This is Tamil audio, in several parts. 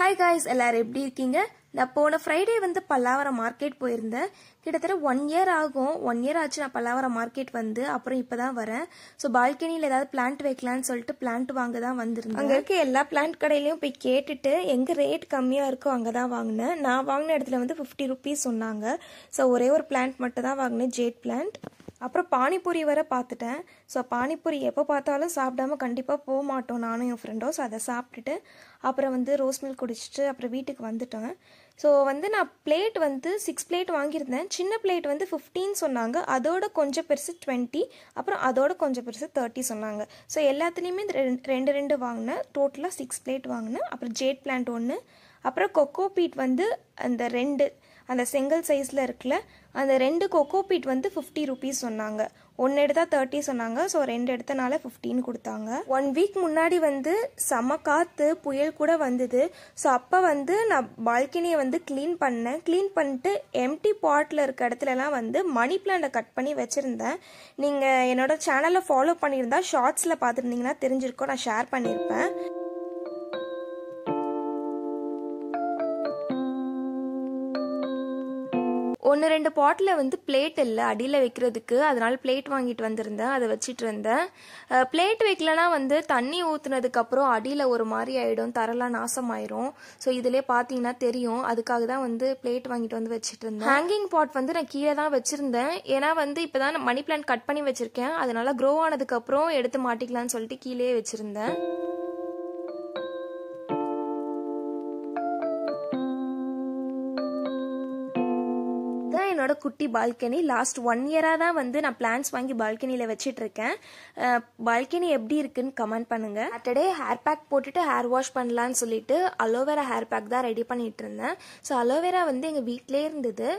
Hi guys, எல்லாரும் எப்படி இருக்கீங்க? நான் போன ஃப்ரைடே வந்து பல்லாவரம் மார்க்கெட் போயிருந்தேன். கிட்டத்தட்ட 1 year ஆகும். 1 year ஆச்சு நான் பல்லாவரம் மார்க்கெட் வந்து. அப்புறம் இப்பதான் வரேன். ஸோ பால்கனியில் ஏதாவது பிளான்ட் வைக்கலான்னு சொல்லிட்டு பிளான்ட் வாங்க தான் வந்திருந்தேன். அங்கே இருக்க எல்லா பிளான்ட் கடையிலையும் போய் கேட்டுட்டு எங்கே ரேட் கம்மியாக இருக்கோ அங்கே தான் வாங்கினேன். நான் வாங்கின இடத்துல வந்து 50 rupees சொன்னாங்க. ஸோ ஒரே ஒரு பிளான்ட் மட்டும் தான் வாங்கினேன், ஜேட் பிளான்ட். அப்புறம் பானிபூரி வர பார்த்துட்டேன். ஸோ பானிபூரி எப்போ பார்த்தாலும் சாப்பிடாம கண்டிப்பாக போக மாட்டோம் நானும் என் ஃப்ரெண்டும். ஸோ அதை சாப்பிட்டுட்டு அப்புறம் வந்து ரோஸ் மில்க் குடிச்சிட்டு அப்புறம் வீட்டுக்கு வந்துட்டேன். ஸோ வந்து நான் பிளேட் வந்து 6 plate வாங்கியிருந்தேன். சின்ன பிளேட் வந்து 15 சொன்னாங்க, அதோட கொஞ்சம் பெருசு 20, அப்புறம் அதோட கொஞ்சம் பெருசு 30 சொன்னாங்க. ஸோ எல்லாத்துலேயுமே ரெண்டு வாங்கினேன். டோட்டலாக 6 plate வாங்கினேன். அப்புறம் ஜேட் பிளான்ட் 1, அப்புறம் கொக்கோ பீட் வந்து அந்த செங்கல் சைஸில் இருக்குல்ல, அந்த 2 கொக்கோ பீட் வந்து 50 rupees சொன்னாங்க. 1 எடுத்தால் 30 சொன்னாங்க. ஸோ 2 எடுத்தனால 15 கொடுத்தாங்க. 1 week முன்னாடி வந்து செம காற்று புயல் கூட வந்தது. ஸோ அப்போ வந்து நான் பால்கனியை வந்து க்ளீன் பண்ணிட்டு எம்டி பாட்டில் இருக்க இடத்துலலாம் வந்து மணி பிளான்ட்டை கட் பண்ணி வச்சுருந்தேன். நீங்கள் என்னோட சேனலில் ஃபாலோ பண்ணியிருந்தா ஷார்ட்ஸில் பார்த்துருந்தீங்கன்னா தெரிஞ்சிருக்கோம், நான் ஷேர் பண்ணியிருப்பேன். 1-2 பாட்டில் வந்து பிளேட் இல்லை அடியில் வைக்கிறதுக்கு, அதனால பிளேட் வாங்கிட்டு வந்திருந்தேன், அதை வச்சிட்டு இருந்தேன். பிளேட் வைக்கலனா வந்து தண்ணி ஊற்றுனதுக்கப்புறம் அடியில் ஒரு மாதிரி ஆகிடும், தரலாம் நாசமாயிரும். ஸோ இதிலே பார்த்தீங்கன்னா தெரியும், அதுக்காக தான் வந்து பிளேட் வாங்கிட்டு வந்து வச்சுட்டு இருந்தேன். ஹேங்கிங் பாட் வந்து நான் கீழே தான் வச்சுருந்தேன். ஏன்னா வந்து இப்போ தான் மணி பிளான்ட் கட் பண்ணி வச்சுருக்கேன், அதனால க்ரோ ஆனதுக்கப்புறம் எடுத்து மாட்டிக்கலான்னு சொல்லிட்டு கீழே வச்சுருந்தேன். என்னோட குட்டி பால்கனி. லாஸ்ட் 1 year தான் வந்து நான் பிளான்ஸ் வாங்கி பால்கனியில் வச்சிட்டு இருக்கேன். பால்கனி எப்படி இருக்குன்னு கமெண்ட் பண்ணுங்க. சாட்டர்டே ஹேர் பேக் போட்டுட்டு ஹேர் வாஷ் பண்ணலான்னு சொல்லிட்டு அலோவேரா ஹேர் பேக் தான் ரெடி பண்ணிட்டு இருந்தேன். ஸோ அலோவேரா வந்து எங்கள் வீட்டிலே இருந்தது.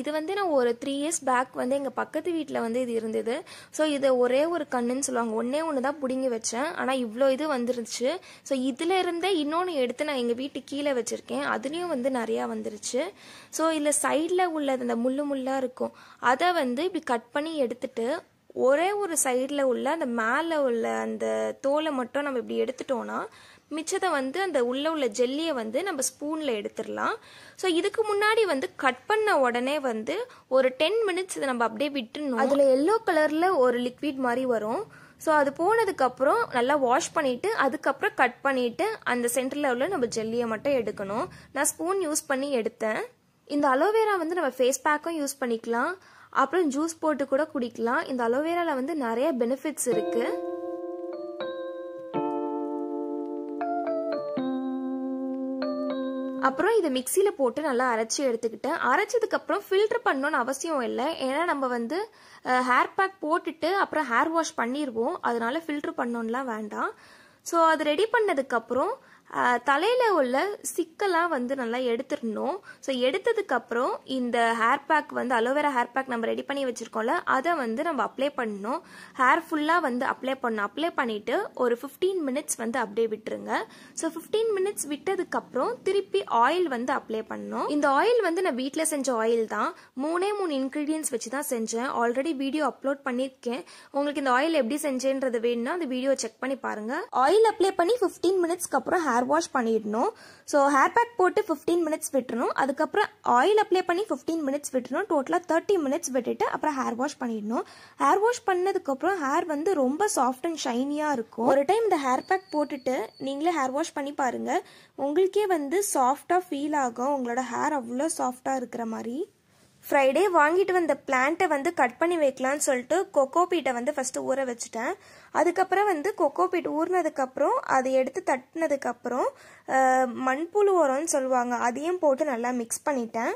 இது வந்து நான் ஒரு 3 years பேக் வந்து எங்கள் பக்கத்து வீட்டில் வந்து இது இருந்தது. ஸோ இது ஒரே ஒரு கண்ணுன்னு சொல்லுவாங்க, ஒன்று தான் பிடுங்கி வச்சேன். ஆனால் இவ்வளோ இது வந்துருச்சு. ஸோ இதில் இருந்தே இன்னொன்று எடுத்து நான் எங்கள் வீட்டு கீழே வச்சுருக்கேன், அதுலேயும் வந்து நிறையா வந்துருச்சு. ஸோ இதில் சைடில் உள்ளது அந்த முள்ளாக இருக்கும், அதை வந்து இப்படி கட் பண்ணி எடுத்துட்டு ஒரே ஒரு சைடில் உள்ள அந்த மேலே உள்ள அந்த தோலை மட்டும் நம்ம இப்படி எடுத்துட்டோம்னா மிச்சத்தை வந்து அந்த உள்ள ஜெல்லியை வந்து நம்ம ஸ்பூனில் எடுத்துடலாம். ஸோ இதுக்கு முன்னாடி வந்து கட் பண்ண உடனே வந்து ஒரு 10 minutes இதை நம்ம அப்படியே விட்டுணும். அதில் எல்லோ கலரில் ஒரு லிக்விட் மாதிரி வரும். ஸோ அது போனதுக்கப்புறம் நல்லா வாஷ் பண்ணிவிட்டு அதுக்கப்புறம் கட் பண்ணிவிட்டு அந்த சென்டரில் உள்ள நம்ம ஜெல்லியை மட்டும் எடுக்கணும். நான் ஸ்பூன் யூஸ் பண்ணி எடுத்தேன். இந்த அலோவேரா வந்து நம்ம ஃபேஸ் பேக்கும் யூஸ் பண்ணிக்கலாம், அப்புறம் ஜூஸ் போட்டு கூட குடிக்கலாம். இந்த அலோவேராவில் வந்து நிறைய பெனிஃபிட்ஸ் இருக்கு. அப்புறம் இதை மிக்சியில் போட்டு நல்லா அரைச்சி எடுத்துக்கிட்டேன். அரைச்சதுக்கப்புறம் ஃபில்டர் பண்ணணும்னு அவசியம் இல்லை, ஏன்னா நம்ம வந்து ஹேர் பேக் போட்டுட்டு அப்புறம் ஹேர் வாஷ் பண்ணிடுவோம், அதனால ஃபில்டர் பண்ணணும்லாம் வேண்டாம். ஸோ அது ரெடி பண்ணதுக்கப்புறம் தலையில் உள்ள சிக்கெல்லாம் வந்து நல்லா எடுத்துடணும். ஸோ எடுத்ததுக்கப்புறம் இந்த ஹேர் பேக் வந்து அலோவேரா ஹேர் பேக் நம்ம ரெடி பண்ணி வச்சுருக்கோம்ல, அதை வந்து நம்ம அப்ளை பண்ணணும். ஹேர் ஃபுல்லாக வந்து அப்ளை பண்ணிவிட்டு ஒரு 15 minutes வந்து அப்படியே விட்டுருங்க. ஸோ 15 minutes விட்டதுக்கப்புறம் திருப்பி ஆயில் வந்து அப்ளை பண்ணணும். இந்த ஆயில் வந்து நான் வீட்டில் செஞ்ச ஆயில் தான், 3 இன்க்ரீடியன்ஸ் வச்சு தான் செஞ்சேன். ஆல்ரெடி வீடியோ அப்லோட் பண்ணியிருக்கேன். உங்களுக்கு இந்த ஆயில் எப்படி செஞ்சேன்றது வேணும்னா அந்த வீடியோ செக் பண்ணி பாருங்கள். ஆயில் அப்ளை பண்ணி 15 minutesக்கு அப்புறம் ஹேர் வாஷ் பண்ணிடணும். ஸோ ஹேர் பேக் போட்டு 15 minutes விட்டுறணும், அதுக்கப்புறம் ஆயில் அப்ளை பண்ணி 15 minutes விட்டுறணும். டோட்டலாக 30 minutes விட்டுட்டு அப்புறம் ஹேர் வாஷ் பண்ணிடணும். ஹேர் வாஷ் பண்ணதுக்கப்புறம் ஹேர் வந்து ரொம்ப சாஃப்ட் அண்ட் ஷைனியாக இருக்கும். ஒரு டைம் இந்த ஹேர் பேக் போட்டுட்டு நீங்களே ஹேர் வாஷ் பண்ணி பாருங்க, உங்களுக்கே வந்து சாஃப்டாக ஃபீல் ஆகும், உங்களோட ஹேர் அவ்வளோ சாஃப்டாக இருக்கிற மாதிரி. ஃப்ரைடே வாங்கிட்டு வந்த பிளான்ட்டை வந்து கட் பண்ணி வைக்கலான்னு சொல்லிட்டு கொக்கோ பீட்டை வந்து ஃபஸ்ட்டு ஊற வச்சுட்டேன். அதுக்கப்புறம் வந்து கொக்கோ பீட் ஊறினதுக்கப்புறம் அதை எடுத்து தட்டினதுக்கப்புறம் மண்புழு உரம்னு சொல்லுவாங்க, அதையும் போட்டு நல்லா மிக்ஸ் பண்ணிட்டேன்.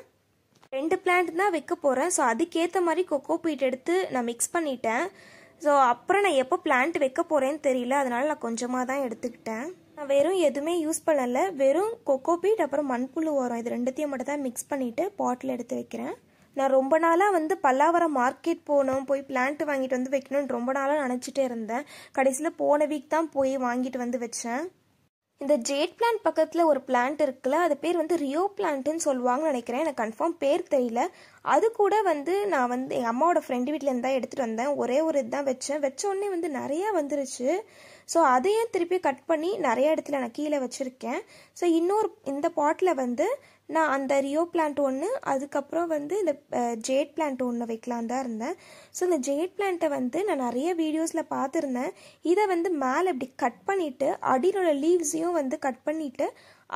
2 பிளான்ட் தான் வைக்க போகிறேன். ஸோ அதுக்கேற்ற மாதிரி கொக்கோ பீட் எடுத்து நான் மிக்ஸ் பண்ணிட்டேன். ஸோ அப்புறம் நான் எப்போ பிளான்ட் வைக்க போகிறேன்னு தெரியல, அதனால நான் கொஞ்சமாக தான் எடுத்துக்கிட்டேன். நான் வெறும் எதுவுமே யூஸ் பண்ணலை, வெறும் கொக்கோ பீட் அப்புறம் மண்புழு உரம் இது 2த்தையும் மட்டும் தான் மிக்ஸ் பண்ணிவிட்டு பாட்டில் எடுத்து வைக்கிறேன். நான் ரொம்ப நாளாக வந்து பல்லாவரம் மார்க்கெட் போய் பிளான்ட் வாங்கிட்டு வந்து வைக்கணும்னு ரொம்ப நாளாக நினச்சிட்டே இருந்தேன். கடைசியில் போன வீக் தான் போய் வாங்கிட்டு வந்து வச்சேன். இந்த ஜேட் பிளான்ட் பக்கத்தில் ஒரு பிளான்ட் இருக்குல்ல, அது பேர் வந்து ரியோ பிளான்ட்டுன்னு சொல்லுவாங்கன்னு நினைக்கிறேன், எனக்கு கன்ஃபார்ம் பேர் தெரியல. அது கூட வந்து நான் வந்து எங்கள் அம்மாவோட ஃப்ரெண்டு வீட்டிலேருந்து தான் எடுத்துகிட்டு வந்தேன். ஒரே ஒரு இதுதான் வச்ச உடனே வந்து நிறையா வந்துருச்சு. ஸோ அதையும் திருப்பி கட் பண்ணி நிறைய இடத்துல நான் கீழே வச்சுருக்கேன். ஸோ இந்த பாட்டில் வந்து நான் அந்த ரியோ பிளான்ட் ஒன்று, அதுக்கப்புறம் வந்து இந்த ஜேட் பிளான்ட் ஒன்று வைக்கலான் தான் இருந்தேன். ஸோ இந்த ஜேட் பிளான்ட்டை வந்து நான் நிறைய வீடியோஸில் பார்த்துருந்தேன். இதை வந்து மேலே இப்படி கட் பண்ணிவிட்டு அடியிலோட லீவ்ஸையும் வந்து கட் பண்ணிவிட்டு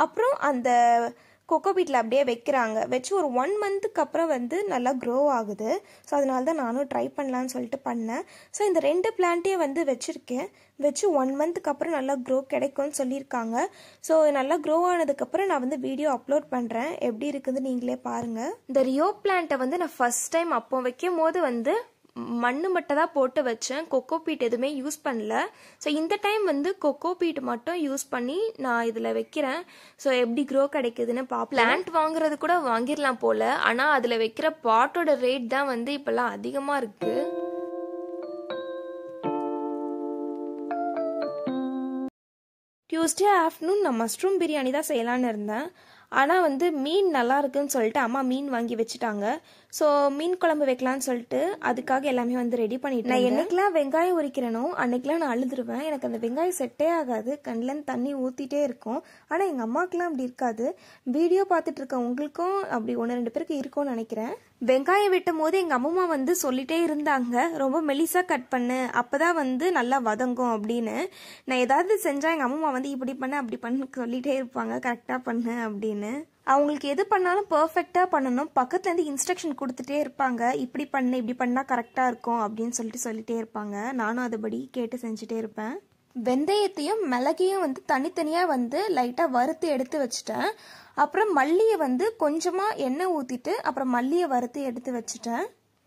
அப்புறம் அந்த கொக்கோ பீட்டில் அப்படியே வைக்கிறாங்க. வச்சு ஒரு 1 மந்த்துக்கு அப்புறம் வந்து நல்லா க்ரோ ஆகுது. ஸோ அதனால தான் நானும் ட்ரை பண்ணலான்னு சொல்லிட்டு பண்ணேன். ஸோ இந்த 2 பிளான்ட்டையும் வந்து வச்சுருக்கேன். வச்சு 1 மந்த்துக்கு அப்புறம் நல்லா க்ரோ கிடைக்கும்னு சொல்லியிருக்காங்க. ஸோ நல்லா க்ரோ ஆனதுக்கப்புறம் நான் வந்து வீடியோ அப்லோட் பண்ணுறேன். எப்படி இருக்குதுன்னு நீங்களே பாருங்கள். இந்த ரியோ பிளான்ட்டை வந்து நான் ஃபர்ஸ்ட் டைம் அப்போ வைக்கும் போது வந்து மண்ணு மட்டும் தான் போட்டு வச்சேன். கொக்கோ பீட் எதுவுமே யூஸ் பண்ணல. ஸோ இந்த டைம் வந்து கொக்கோ பீட் மட்டும் யூஸ் பண்ணி நான் இதில் வைக்கிறேன். ஸோ எப்படி க்ரோ கிடைக்குதுன்னு பிளான்ட் வாங்குறது கூட வாங்கிடலாம் போல. ஆனால் அதில் வைக்கிற பாட்டோட ரேட் தான் வந்து இப்போல்லாம் அதிகமாக இருக்கு. டியூஸ்டே ஆஃப்டர்நூன் நான் மஷ்ரூம் பிரியாணி தான் செய்யலான்னு இருந்தேன். ஆனால் வந்து மீன் நல்லா இருக்குன்னு சொல்லிட்டு அம்மா மீன் வாங்கி வச்சுட்டாங்க. ஸோ மீன் குழம்பு வைக்கலான்னு சொல்லிட்டு அதுக்காக எல்லாமே வந்து ரெடி பண்ணிட்டேன். நான் என்னைக்கெல்லாம் வெங்காயம் உரிக்கிறேனோ அன்னைக்கெல்லாம் நான் அழுதுருவேன். எனக்கு அந்த வெங்காயம் செட்டே ஆகாது. கண்ணிலேருந்து தண்ணி ஊற்றிட்டே இருக்கும். ஆனால் எங்கள் அம்மாவுக்குலாம் அப்படி இருக்காது. வீடியோ பார்த்துட்டு இருக்க உங்களுக்கும் அப்படி 1-2 பேருக்கு இருக்கும்னு நினைக்கிறேன். வெங்காயம் வெட்டும் போது எங்கள் அம்மா வந்து சொல்லிட்டே இருந்தாங்க, ரொம்ப மெலிசா கட் பண்ணு, அப்போதான் வந்து நல்லா வதங்கும் அப்படின்னு. நான் ஏதாவது செஞ்சால் எங்கள் அம்மா வந்து இப்படி பண்ணு அப்படி பண்ணு சொல்லிட்டே இருப்பாங்க, கரெக்டாக பண்ணு அப்படின்னு. அவங்களுக்கு எது பண்ணாலும் பர்ஃபெக்டாக பண்ணணும். பக்கத்துலேருந்து இன்ஸ்ட்ரக்ஷன் கொடுத்துட்டே இருப்பாங்க, இப்படி பண்ணு இப்படி பண்ணால் கரெக்டாக இருக்கும் அப்படின்னு சொல்லிட்டே இருப்பாங்க. நானும் அதுபடி கேட்டு செஞ்சுட்டே இருப்பேன். வெந்தயத்தையும் மிளகையும் வந்து தனித்தனியாக வந்து லைட்டாக வறுத்து எடுத்து வச்சுட்டேன். அப்புறம் மல்லியை வந்து கொஞ்சமாக எண்ணெய் ஊற்றிட்டு அப்புறம் மல்லியை வறுத்து எடுத்து வச்சுட்டேன்.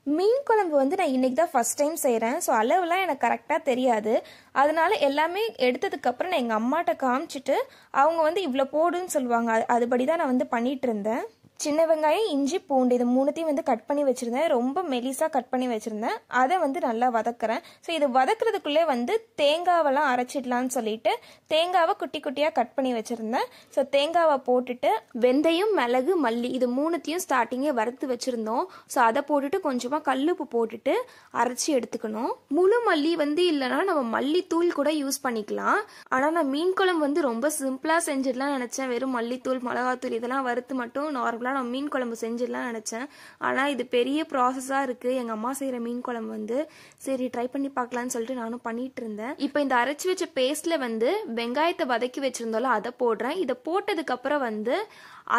மீன் குழம்பு வந்து நான் இன்னைக்கு தான் ஃபர்ஸ்ட் டைம் செய்கிறேன். ஸோ அளவுலாம் எனக்கு கரெக்டாக தெரியாது. அதனால எல்லாமே எடுத்ததுக்கப்புறம் நான் எங்கள் அம்மாட்ட காமிச்சிட்டு அவங்க வந்து இவ்வளோ போடுன்னு சொல்லுவாங்க, அதுபடி தான் நான் வந்து பண்ணிட்டு இருந்தேன். சின்ன வெங்காயம், இஞ்சி, பூண்டு இது 3த்தையும் வந்து கட் பண்ணி வச்சுருந்தேன். ரொம்ப மெலிசாக கட் பண்ணி வச்சுருந்தேன். அதை வந்து நல்லா வதக்குறேன். ஸோ இது வதக்குறதுக்குள்ளே வந்து தேங்காவெல்லாம் அரைச்சிடலான்னு சொல்லிட்டு தேங்காவை குட்டி குட்டியாக கட் பண்ணி வச்சுருந்தேன். ஸோ தேங்காவை போட்டுட்டு வெந்தயம், மிளகு, மல்லி இது 3த்தையும் ஸ்டார்டிங்கே வறுத்து வச்சுருந்தோம். ஸோ அதை போட்டுட்டு கொஞ்சமாக கல்லுப்பு போட்டுட்டு அரைச்சி எடுத்துக்கணும். முழு மல்லி வந்து இல்லைனா நம்ம மல்லித்தூள் கூட யூஸ் பண்ணிக்கலாம். ஆனால் நான் மீன் குழம்பு வந்து ரொம்ப சிம்பிளாக செஞ்சிடலாம் நினச்சேன். வெறும் மல்லித்தூள், மிளகாத்தூள் இதெல்லாம் வறுத்து மட்டும் நார்மலாக நான் மீன் குழம்பு செஞ்சிடலாம் நினச்சேன். ஆனால் இது பெரிய ப்ராசஸாக இருக்குது. எங்கள் அம்மா செய்கிற மீன் குழம்பு வந்து சரி ட்ரை பண்ணி பார்க்கலான்னு சொல்லிட்டு நானும் பண்ணிட்டு இருந்தேன். இப்போ இந்த அரைச்சி வச்ச பேஸ்ட்டில் வந்து வெங்காயத்தை வதக்கி வச்சுருந்தோம்ல அதை போடுறேன். இதை போட்டதுக்கப்புறம் வந்து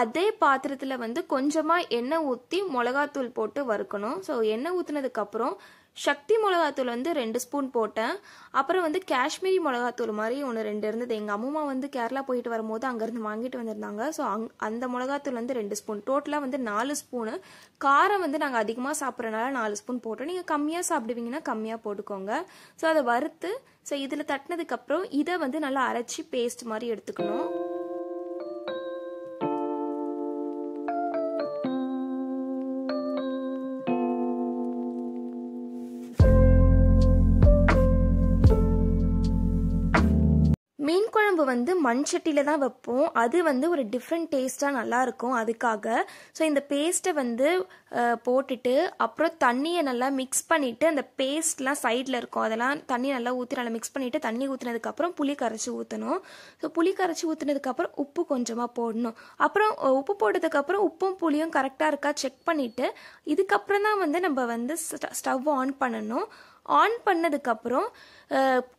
அதே பாத்திரத்தில் வந்து கொஞ்சமாக எண்ணெய் ஊற்றி மிளகாத்தூள் போட்டு வறுக்கணும். ஸோ எண்ணெய் ஊற்றினதுக்கப்புறம் சக்தி மிளகாத்தூள் வந்து 2 ஸ்பூன் போட்டேன். அப்புறம் வந்து காஷ்மீரி மிளகாத்தூள் மாதிரி 1-2 இருந்தது. எங்கள் அம்மா வந்து கேரளா போயிட்டு வரும்போது அங்கேருந்து வாங்கிட்டு வந்திருந்தாங்க. ஸோ அந்த மிளகாத்தூள் வந்து 2 ஸ்பூன், டோட்டலாக வந்து 4 ஸ்பூனு. காரம் வந்து நாங்கள் அதிகமாக சாப்பிட்றதுனால 4 ஸ்பூன் போட்டோம். நீங்கள் கம்மியாக சாப்பிடுவீங்கன்னா கம்மியாக போட்டுக்கோங்க. ஸோ அதை வறுத்து ஸோ இதில் தட்டினதுக்கப்புறம் இதை வந்து நல்லா அரைச்சி பேஸ்ட் மாதிரி எடுத்துக்கணும். மீன் குழம்பு வந்து மண் சட்டியில் தான் வைப்போம். அது வந்து ஒரு டிஃப்ரெண்ட் டேஸ்ட்டாக நல்லாயிருக்கும். அதுக்காக ஸோ இந்த பேஸ்ட்டை வந்து போட்டுட்டு அப்புறம் தண்ணியை நல்லா மிக்ஸ் பண்ணிவிட்டு அந்த பேஸ்ட்லாம் சைடில் இருக்கும் அதெல்லாம் தண்ணி நல்லா ஊற்றி நல்லா மிக்ஸ் பண்ணிவிட்டு தண்ணி ஊற்றினதுக்கப்புறம் புளி கரைச்சி ஊற்றணும். ஸோ புளி கரைச்சி ஊற்றினதுக்கப்புறம் உப்பு கொஞ்சமாக போடணும். அப்புறம் உப்பு போட்டதுக்கப்புறம் உப்பும் புளியும் கரெக்டாக இருக்கா செக் பண்ணிவிட்டு இதுக்கப்புறம் தான் வந்து நம்ம வந்து ஸ்டவ் ஆன் பண்ணணும். ஆன் பண்ணதுக்கப்புறம்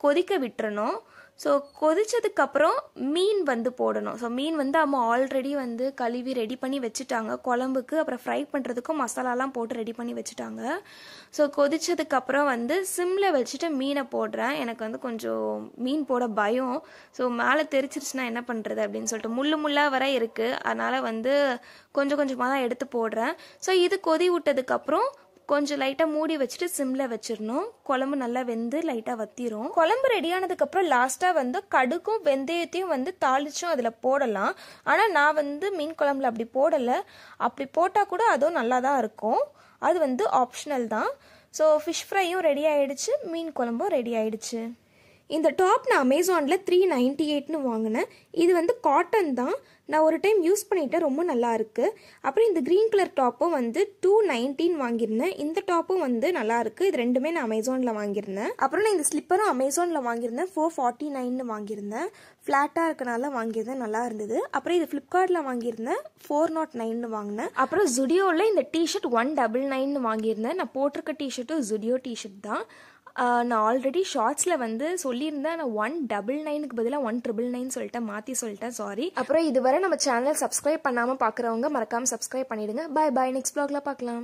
கொதிக்க விட்டுறணும். ஸோ கொதிச்சதுக்கப்புறம் மீன் வந்து போடணும். ஸோ மீன் வந்து அம்மா ஆல்ரெடி வந்து கழுவி ரெடி பண்ணி வச்சுட்டாங்க குழம்புக்கு. அப்புறம் ஃப்ரை பண்ணுறதுக்கும் மசாலாலாம் போட்டு ரெடி பண்ணி வச்சுட்டாங்க. ஸோ கொதிச்சதுக்கப்புறம் வந்து சிம்மில் வச்சுட்டு மீனை போடுறேன். எனக்கு வந்து கொஞ்சம் மீன் போட பயம். ஸோ மேலே தெரிச்சிருச்சுன்னா என்ன பண்ணுறது அப்படின்னு சொல்லிட்டு முள்ளாக வர இருக்குது. அதனால் வந்து கொஞ்சம் கொஞ்சமாக தான் எடுத்து போடுறேன். ஸோ இது கொதி விட்டதுக்கப்புறம் கொஞ்சம் லைட்டாக மூடி வச்சுட்டு சிம்மில் வச்சிடணும். குழம்பு நல்லா வெந்து லைட்டாக வத்திரும். குழம்பு ரெடியானதுக்கப்புறம் லாஸ்ட்டாக வந்து கடுக்கும் வெந்தயத்தையும் வந்து தாளிச்சும் அதில் போடலாம். ஆனால் நான் வந்து மீன் குழம்புல அப்படி போடலை. அப்படி போட்டால் கூட அதுவும் நல்லா தான் இருக்கும். அது வந்து ஆப்ஷனல் தான். ஸோ ஃபிஷ் ஃப்ரையும் ரெடி ஆகிடுச்சு, மீன் குழம்பும் ரெடி ஆகிடுச்சு. இந்த டாப் நான் அமேசானில் 398ன்னு வாங்கினேன். இது வந்து காட்டன் தான். நான் ஒரு டைம் யூஸ் பண்ணிவிட்டேன், ரொம்ப நல்லா இருக்குது. அப்புறம் இந்த க்ரீன் கலர் டாப்பும் வந்து 219 வாங்கியிருந்தேன். இந்த டாப்பும் வந்து நல்லா இருக்குது. இது ரெண்டுமே நான் அமேசானில் வாங்கியிருந்தேன். அப்புறம் நான் இந்த ஸ்லிப்பரும் அமேசானில் வாங்கியிருந்தேன். 449ன்னு வாங்கியிருந்தேன். ஃப்ளாட்டாக இருக்கனால வாங்கியிருந்தேன், நல்லா இருந்தது. அப்புறம் இது ஃப்ளிப்கார்ட்டில் வாங்கியிருந்தேன், 409ன்னு வாங்கினேன். அப்புறம் ஜுடியோவில் இந்த டிஷர்ட் 199ன்னு வாங்கியிருந்தேன். நான் போட்டிருக்க டிஷர்ட்டும் ஜுடியோ டிஷர்ட் தான். நான் ஆல்ரெடி ஷார்ட்ஸில் வந்து சொல்லியிருந்தேன், நான் 199க்கு பதிலாக 199 சொல்லிட்டேன், மாற்றி சொல்லிட்டேன், சாரி. அப்புறம் இதுவரை நம்ம சேனல் சப்ஸ்கிரைப் பண்ணாமல் பார்க்குறவங்க மறக்காமல் சப்ஸ்கிரைப் பண்ணிவிடுங்க. பாய் பாய், நெக்ஸ்ட் வ்ளாகில் பார்க்கலாம்.